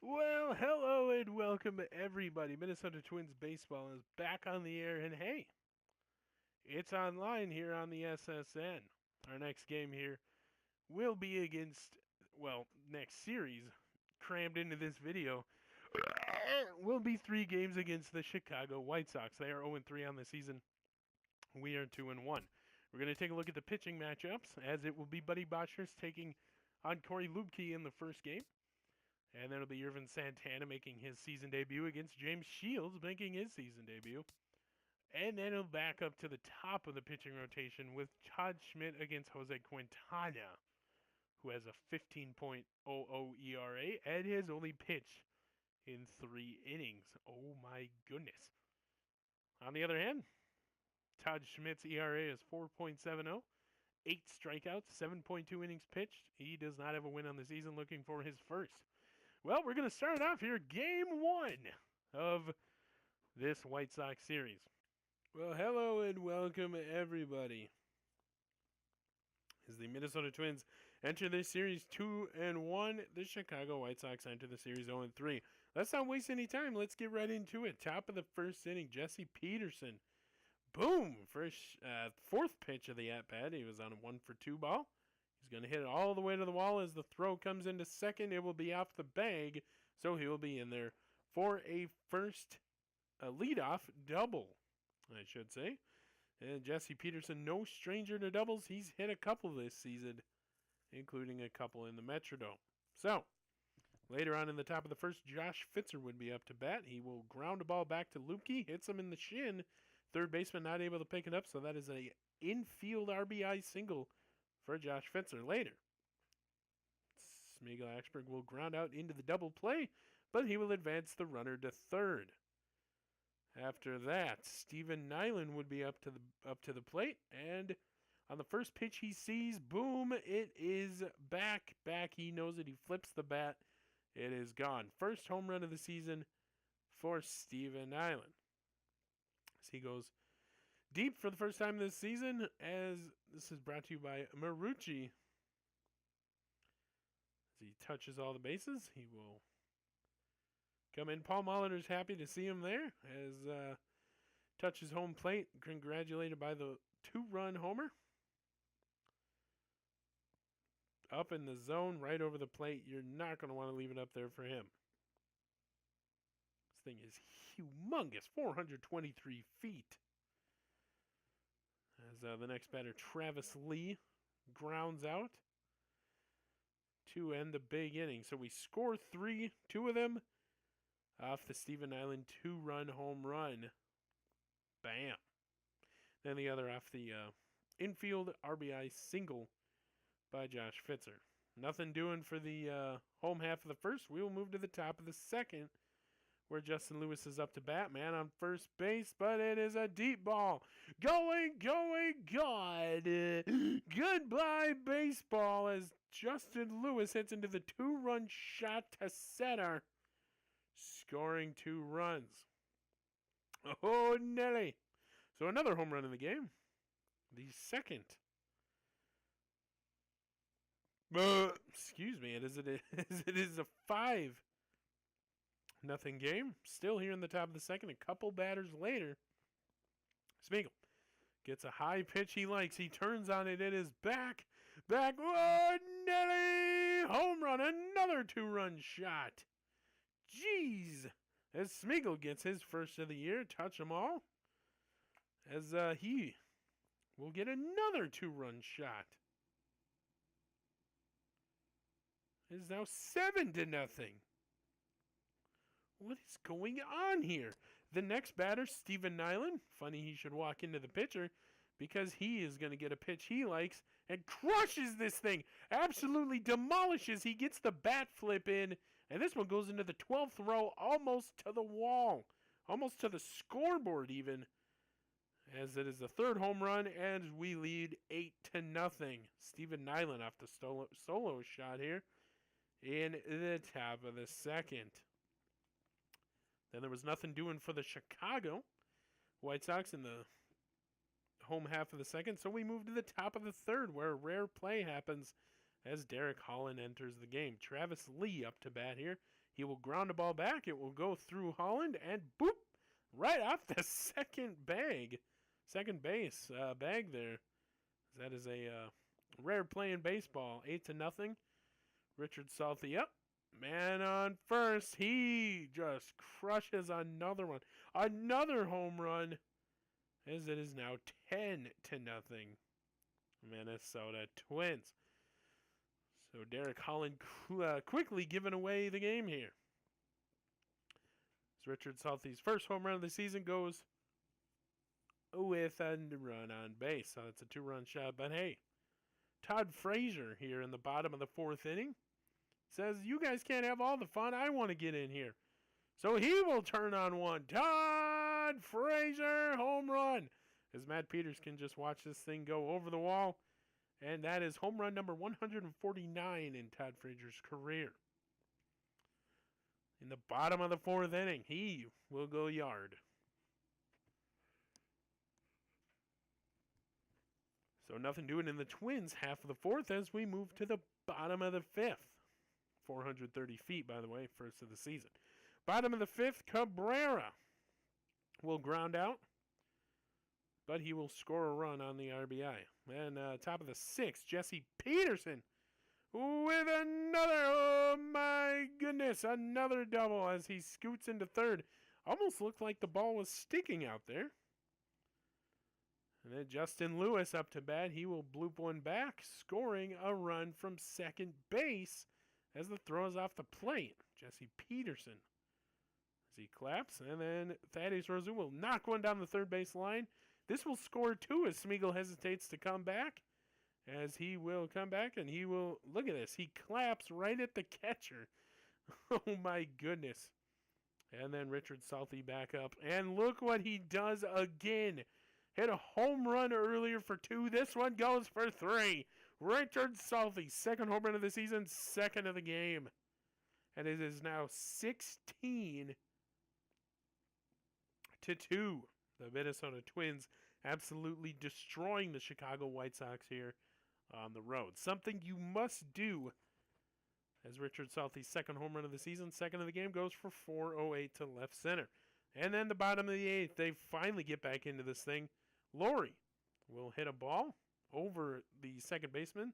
Well, hello and welcome everybody. Minnesota Twins baseball is back on the air, and hey, it's online here on the SSN. Our next game here will be against, well, next series, crammed into this video, will be 3 games against the Chicago White Sox. They are 0-3 on the season. We are 2-1. We're going to take a look at the pitching matchups, as it will be Buddy Boschers taking on Corey Lubke in the first game. And then it'll be Irvin Santana making his season debut against James Shields making his season debut. And then it'll back up to the top of the pitching rotation with Todd Schmidt against Jose Quintana, who has a 15.00 ERA and has only pitched in 3 innings. Oh my goodness. On the other hand, Todd Schmidt's ERA is 4.70, 8 strikeouts, 7.2 innings pitched. He does not have a win on the season, looking for his first. Well, we're going to start off here, game 1 of this White Sox series. Well, hello and welcome everybody. As the Minnesota Twins enter this series 2-1, the Chicago White Sox enter the series 0-3. Let's not waste any time. Let's get right into it. Top of the first inning, Jesse Peterson. Boom! Fourth pitch of the at-bat. He was on a 1-for-2 ball. He's going to hit it all the way to the wall. As the throw comes into second, it will be off the bag, so he will be in there for a first leadoff double, I should say. And Jesse Peterson, no stranger to doubles. He's hit a couple this season, including a couple in the Metrodome. So, later on in the top of the first, Josh Fitzer would be up to bat. He will ground a ball back to Lukey, hits him in the shin. Third baseman not able to pick it up, so that is a infield RBI single for Josh Fitzer later. Smeagol Axberg will ground out into the double play, but he will advance the runner to third. After that, Steven Nyland would be up to the plate, and on the first pitch he sees, boom, it is back. He knows it. He flips the bat. It is gone. First home run of the season for Steven Nyland. As he goes deep for the first time this season, as this is brought to you by Marucci. As he touches all the bases, he will come in. Paul Molitor's happy to see him there, as touches home plate, congratulated by the 2-run homer. Up in the zone, right over the plate. You're not going to want to leave it up there for him. This thing is humongous, 423 feet. As the next batter, Travis Lee, grounds out to end the big inning. So we score 3, 2 of them off the Steven Nyland 2-run home run. Bam. Then the other off the infield RBI single by Josh Fitzer. Nothing doing for the home half of the first. We will move to the top of the second, where Justin Lewis is up to bat, man on first base, but it is a deep ball. Going, God. Goodbye, baseball, as Justin Lewis hits into the 2-run shot to center, scoring 2 runs. Oh, Nelly. So another home run in the game. The second. Excuse me, it is a 5-0 game. Still here in the top of the second. A couple batters later, Smeagol gets a high pitch he likes. He turns on it. It is back. Oh, Nelly! Home run. Another 2-run shot. Jeez. As Smeagol gets his first of the year. Touch them all. As he will get another 2-run shot. It is now 7-0. What is going on here? The next batter, Steven Nyland. Funny he should walk into the pitcher, because he is going to get a pitch he likes and crushes this thing. Absolutely demolishes. He gets the bat flip in, and this one goes into the 12th row, almost to the wall. Almost to the scoreboard even. As it is the third home run, and we lead 8-0. Steven Nyland off the solo shot here in the top of the second. Then there was nothing doing for the Chicago White Sox in the home half of the second. So we move to the top of the third, where a rare play happens as Derek Holland enters the game. Travis Lee up to bat here. He will ground the ball back. It will go through Holland and boop, right off the second base bag there. That is a rare play in baseball. 8-0. Richard Salty up. Man on first. He just crushes another one. Another home run. As it is now 10-0. Minnesota Twins. So Derek Holland quickly giving away the game here. As Richard Salty's first home run of the season goes with a run on base. So it's a 2-run shot. But hey, Todd Frazier here in the bottom of the 4th inning says, you guys can't have all the fun. I want to get in here. So he will turn on one. Todd Frazier, home run. As Matt Peters can just watch this thing go over the wall. And that is home run number 149 in Todd Frazier's career. In the bottom of the 4th inning, he will go yard. So nothing doing in the Twins half of the 4th as we move to the bottom of the 5th. 430 feet, by the way, first of the season. Bottom of the 5th, Cabrera will ground out, but he will score a run on the RBI. And top of the 6th, Jesse Peterson with another, oh my goodness, another double as he scoots into third. Almost looked like the ball was sticking out there. And then Justin Lewis up to bat. He will bloop one back, scoring a run from second base as the throw is off the plate. Jesse Peterson as he claps. And then Thaddeus Rosu will knock one down the third base line. This will score 2 as Smeagol hesitates to come back. As he will come back and he will, look at this, he claps right at the catcher. Oh my goodness. And then Richard Salty back up. And look what he does again. Hit a home run earlier for 2. This one goes for 3. Richard Salty, second home run of the season, second of the game. And it is now 16-2. The Minnesota Twins absolutely destroying the Chicago White Sox here on the road. Something you must do as Richard Salty's second home run of the season, second of the game, goes for 408 to left center. And then the bottom of the 8th, they finally get back into this thing. Laurie will hit a ball over the second baseman.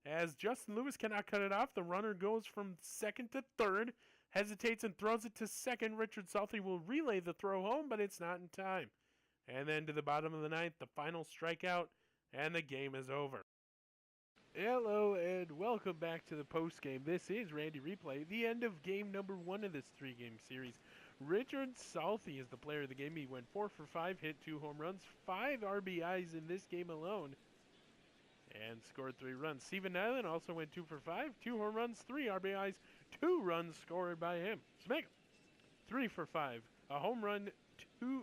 As Justin Lewis cannot cut it off, the runner goes from second to third, hesitates and throws it to second. Richard Salty will relay the throw home, but it's not in time. And then to the bottom of the 9th, the final strikeout, and the game is over. Hello and welcome back to the postgame. This is Randy Replay, the end of game number 1 of this 3-game series. Richard Salty is the player of the game. He went 4 for 5, hit 2 home runs, 5 RBIs in this game alone, and scored 3 runs. Steven Nyland also went 2 for 5, 2 home runs, 3 RBIs, 2 runs scored by him. Smeagol, 3 for 5, a home run,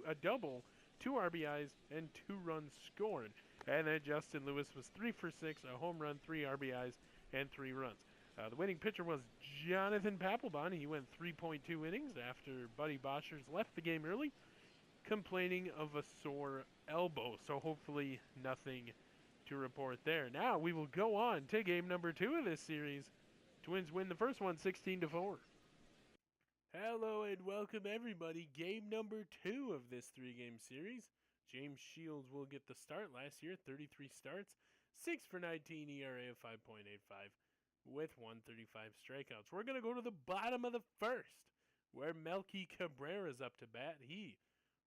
a double, 2 RBIs, and 2 runs scored. And then Justin Lewis was 3 for 6, a home run, 3 RBIs, and 3 runs. The winning pitcher was Jonathan Papelbon. He went 3.2 innings after Buddy Boschers left the game early, complaining of a sore elbow. So hopefully nothing to report there. Now we will go on to game number 2 of this series. Twins win the first one 16-4. Hello and welcome everybody. Game number 2 of this 3-game series. James Shields will get the start. Last year, 33 starts, 6 for 19 ERA of 5.85 with 135 strikeouts. We're going to go to the bottom of the first, where Melky Cabrera is up to bat. He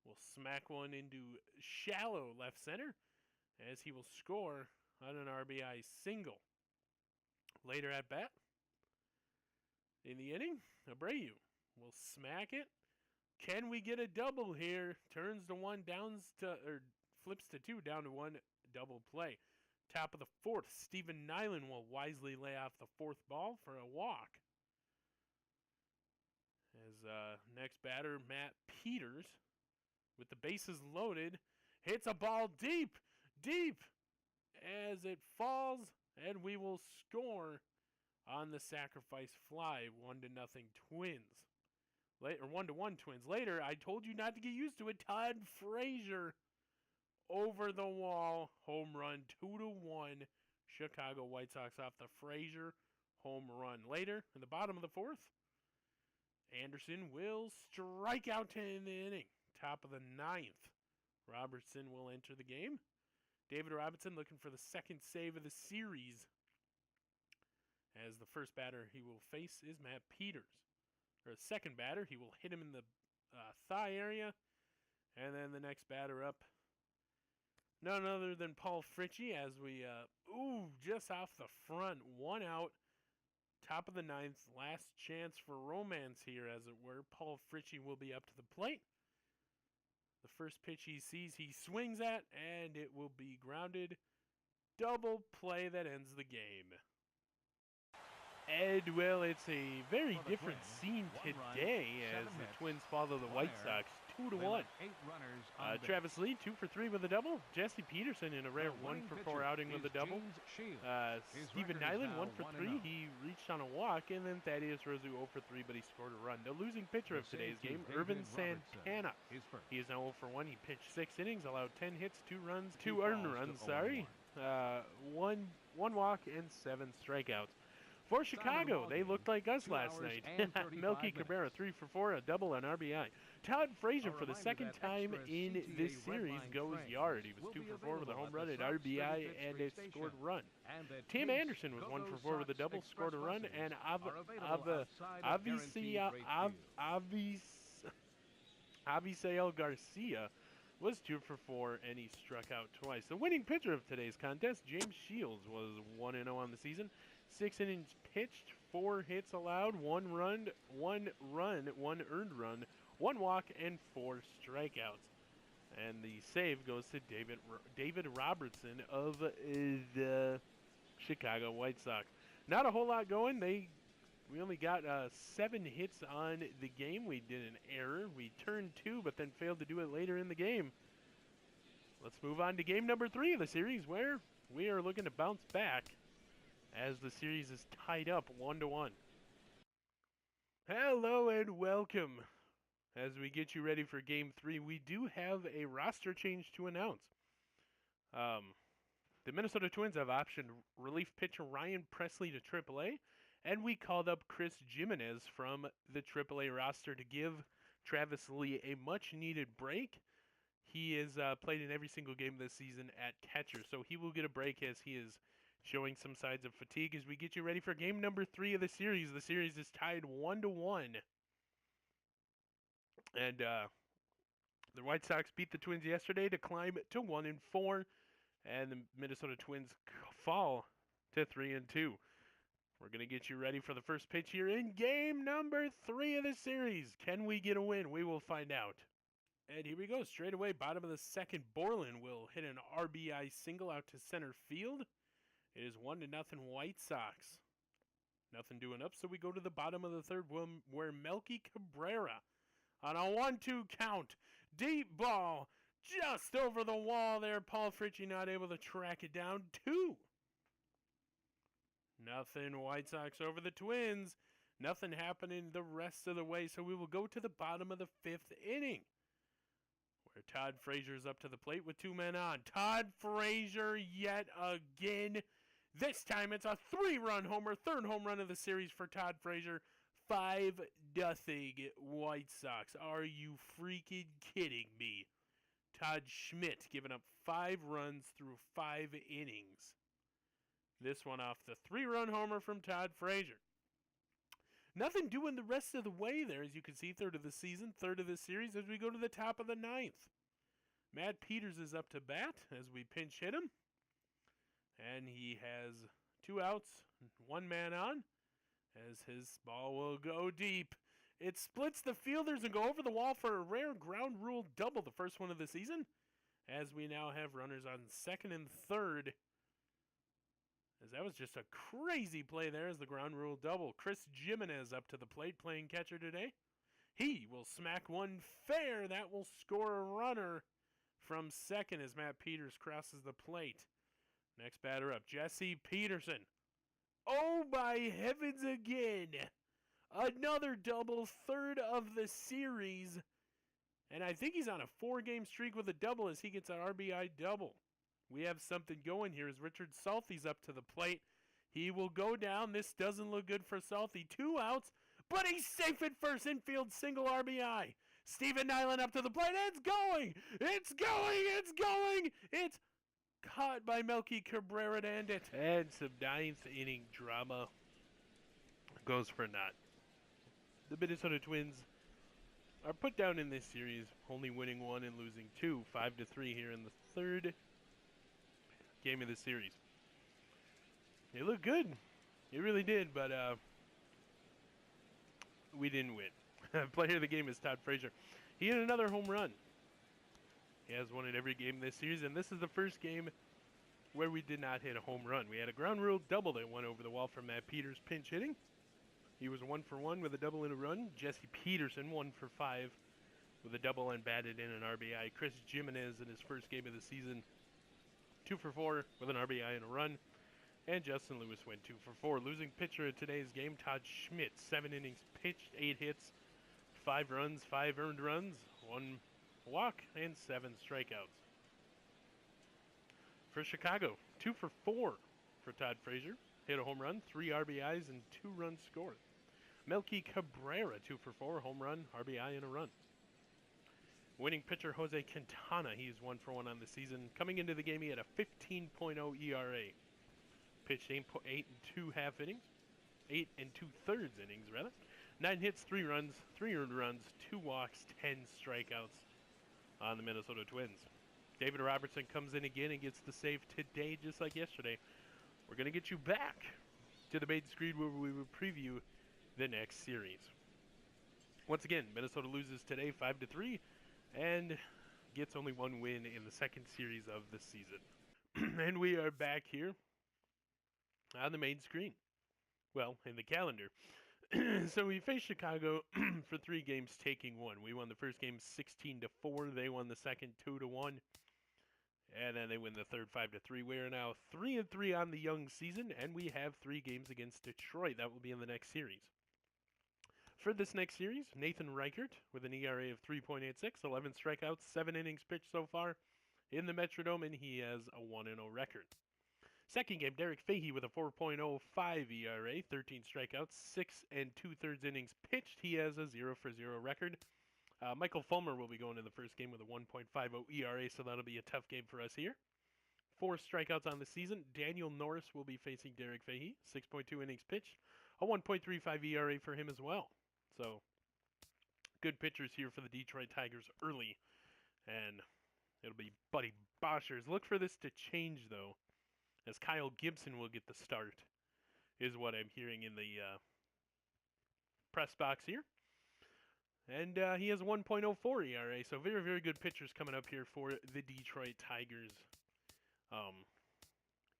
will smack one into shallow left center as he will score on an RBI single. Later at bat, in the inning, Abreu will smack it. Can we get a double here? Turns to 1, flips to 2, down to 1, double play. Top of the 4th, Steven Nyland will wisely lay off the 4th ball for a walk. As next batter, Matt Peters, with the bases loaded, hits a ball deep, as it falls, and we will score on the sacrifice fly, 1-0 Twins. 1-1 Twins. Later, I told you not to get used to it. Todd Frazier over the wall, home run, 2-1. Chicago White Sox off the Frazier home run. Later, in the bottom of the 4th, Anderson will strike out to end the inning. Top of the ninth. Robertson will enter the game. David Robertson looking for the second save of the series. As the first batter he will face is Matt Peters. Or the second batter, he will hit him in the thigh area. And then the next batter up, none other than Paul Fritchie as we, just off the front. One out. Top of the ninth. Last chance for romance here, as it were. Paul Fritchie will be up to the plate. The first pitch he sees, he swings at, and it will be grounded. Double play that ends the game. And, well, it's a very different scene today as the Twins follow the White Sox 2-1. Travis Lee, 2 for 3 with a double. Jesse Peterson in a rare 1 for 4 outing with a double. Stephen Nyland, 1 for 3. He reached on a walk. And then Thaddeus Rosu, 0 for 3, but he scored a run. The losing pitcher of today's game, Irvin Santana. He is now 0 for 1. He pitched 6 innings, allowed 10 hits, 2 earned runs, one walk, and 7 strikeouts. For Chicago, they looked like us last night. Melky Cabrera, 3 for 4, a double, an RBI. Todd Frazier, for the second time in this series, goes yard. He was 2 for 4 with a home run, an RBI, and a scored run. Tim Anderson was 1 for 4 with a double, scored a run, and Avisail Garcia was 2 for 4, and he struck out twice. The winning pitcher of today's contest, James Shields, was 1-0 on the season. 6 innings pitched, 4 hits allowed, 1 earned run, 1 walk, and 4 strikeouts. And the save goes to David Robertson of the Chicago White Sox. Not a whole lot going. We only got 7 hits on the game. We did an error. We turned 2, but then failed to do it later in the game. Let's move on to game number 3 of the series, where we are looking to bounce back as the series is tied up 1-1. Hello and welcome. As we get you ready for Game 3, we do have a roster change to announce. The Minnesota Twins have optioned relief pitcher Ryan Presley to AAA, and we called up Chris Jimenez from the AAA roster to give Travis Lee a much-needed break. He is played in every single game this season at catcher, so he will get a break as he is showing some signs of fatigue as we get you ready for game number 3 of the series. The series is tied 1-1. And the White Sox beat the Twins yesterday to climb to 1-4. And the Minnesota Twins fall to 3-2. We're going to get you ready for the first pitch here in game number 3 of the series. Can we get a win? We will find out. And here we go. Straight away, bottom of the second, Borland will hit an RBI single out to center field. It is 1-0 White Sox. Nothing doing up, so we go to the bottom of the third where Melky Cabrera on a 1-2 count. Deep ball just over the wall there. Paul Fritchie not able to track it down. 2-0 White Sox over the Twins. Nothing happening the rest of the way, so we will go to the bottom of the 5th inning, where Todd Frazier is up to the plate with 2 men on. Todd Frazier yet again. This time it's a 3-run homer, 3rd home run of the series for Todd Frazier. 5-0 White Sox. Are you freaking kidding me? Todd Schmidt giving up 5 runs through 5 innings. This one off the 3-run homer from Todd Frazier. Nothing doing the rest of the way there, as you can see. 3rd of the season, 3rd of the series as we go to the top of the 9th. Matt Peters is up to bat as we pinch hit him. And he has 2 outs, 1 man on, as his ball will go deep. It splits the fielders and go over the wall for a rare ground rule double, the first one of the season, as we now have runners on 2nd and 3rd. As that was just a crazy play there as the ground rule double. Chris Jimenez up to the plate playing catcher today. He will smack one fair. That will score a runner from 2nd as Matt Peters crosses the plate. Next batter up, Jesse Peterson. Oh, my heavens again. Another double, 3rd of the series. And I think he's on a 4-game streak with a double as he gets an RBI double. We have something going here as Richard Salty's up to the plate. He will go down. This doesn't look good for Salty. 2 outs, but he's safe at first. Infield single RBI. Steven Nyland up to the plate. It's going. It's going. It's going. It's caught by Melky Cabrera to end it. And some ninth inning drama goes for naught. The Minnesota Twins are put down in this series, only winning one and losing two, 5-3 here in the third game of the series. It looked good. It really did, but we didn't win. Player of the game is Todd Frazier. He hit another home run. He has won in every game this series, and this is the first game where we did not hit a home run. We had a ground rule double that went over the wall from Matt Peters pinch hitting. He was 1 for 1 with a double and a run. Jesse Peterson 1 for 5 with a double and batted in an RBI. Chris Jimenez in his first game of the season 2 for 4 with an RBI and a run. And Justin Lewis went 2 for 4. Losing pitcher of today's game, Todd Schmidt. 7 innings pitched, 8 hits, 5 runs, 5 earned runs, 1 walk, and 7 strikeouts. For Chicago, 2 for 4 for Todd Frazier. Hit a home run, 3 RBIs, and 2 runs scored. Melky Cabrera, 2 for 4, home run, RBI, and a run. Winning pitcher Jose Quintana, he's 1 for 1 on the season. Coming into the game, he had a 15.0 ERA. Pitched 8 and 2 half innings, 8 and 2/3 innings rather. 9 hits, 3 runs, 3 earned runs, 2 walks, 10 strikeouts on the Minnesota Twins. David Robertson comes in again and gets the save today, just like yesterday. We're going to get you back to the main screen where we will preview the next series. Once again, Minnesota loses today 5-3 and gets only 1 win in the second series of the season. And we are back here on the main screen. Well, in the calendar. So we faced Chicago for 3 games, taking 1. We won the first game 16-4. They won the second 2-1. And then they win the third 5-3. We are now 3-3 on the young season, and we have 3 games against Detroit. That will be in the next series. For this next series, Nathan Reichert with an ERA of 3.86, 11 strikeouts, 7 innings pitched so far in the Metrodome, and he has a 1-0 record. Second game, Derek Fahey with a 4.05 ERA, 13 strikeouts, 6 and 2/3 innings pitched. He has a 0-for-0 record. Michael Fulmer will be going in the first game with a 1.50 ERA, so that'll be a tough game for us here. 4 strikeouts on the season. Daniel Norris will be facing Derek Fahey, 6.2 innings pitched, a 1.35 ERA for him as well. So, good pitchers here for the Detroit Tigers early, and it'll be Buddy Boschers. Look for this to change, though, as Kyle Gibson will get the start, is what I'm hearing in the press box here. And he has 1.04 ERA, so very, very good pitchers coming up here for the Detroit Tigers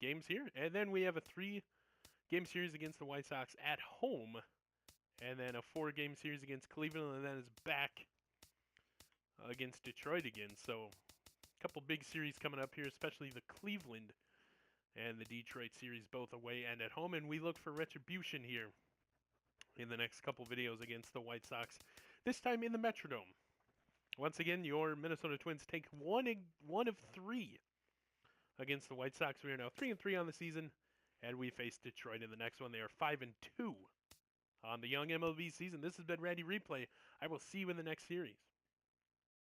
games here. And then we have a 3-game series against the White Sox at home, and then a 4-game series against Cleveland, and then it's back against Detroit again. So a couple big series coming up here, especially the Cleveland and the Detroit series, both away and at home. And we look for retribution here in the next couple videos against the White Sox, this time in the Metrodome. Once again, your Minnesota Twins take one of 3 against the White Sox. We are now 3-3 on the season, and we face Detroit in the next one. They are 5-2 on the young MLB season. This has been Randy Replay. I will see you in the next series.